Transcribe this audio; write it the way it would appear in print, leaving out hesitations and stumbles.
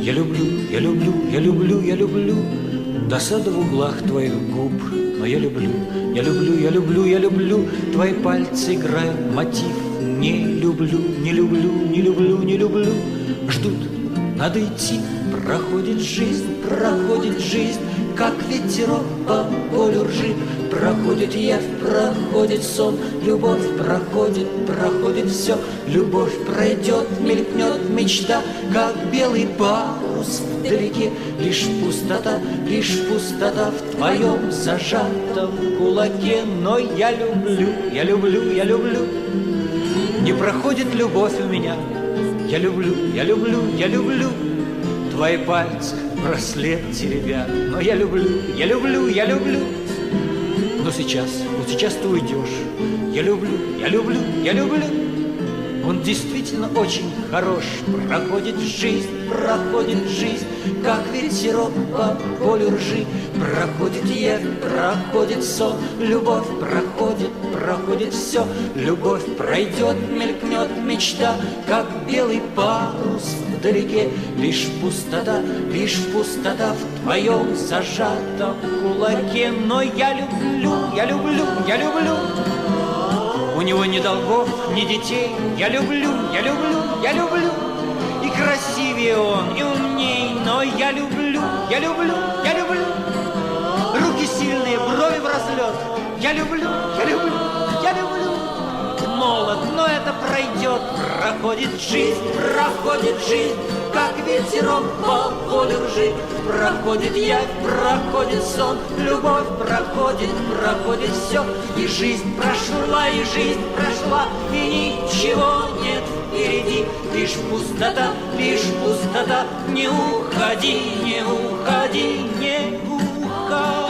Я люблю, я люблю, я люблю, я люблю досаду в углах твоих губ. Но я люблю, я люблю, я люблю, я люблю твои пальцы играют мотив. Не люблю, не люблю, не люблю, не люблю. Ждут, надо идти. Проходит жизнь, как ветерок по полю ржи. Проходит явь, проходит сон, любовь проходит, проходит все. Любовь пройдет, мелькнет мечта, как белый парус вдалеке. Лишь пустота в твоем зажатом кулаке. Но я люблю, я люблю, я люблю. Не проходит любовь у меня. Я люблю, я люблю, я люблю твои пальцы, браслет теребят. Но я люблю, я люблю, я люблю. Но сейчас, вот сейчас ты уйдешь. Я люблю, я люблю, я люблю. Он действительно очень хорош. Проходит жизнь, как ветерок по полю ржи. Проходит явь, проходит сон, любовь проходит, проходит все. Любовь пройдет, мелькнет мечта, как белый парус вдалеке. Лишь пустота в твоем зажатом кулаке. Но я люблю, я люблю, я люблю. У него ни долгов, ни детей. Я люблю, я люблю, я люблю. И красивее он, и умней. Но я люблю, я люблю, я люблю. Руки сильные, брови в разлет. Я люблю, я люблю, я люблю. Молод, но это пройдет. Проходит жизнь, как ветерок по полю ржи. Проходит явь, проходит сон, любовь проходит, проходит все. И жизнь прошла, и ничего нет впереди. Лишь пустота, не уходи, не уходи, не уходи.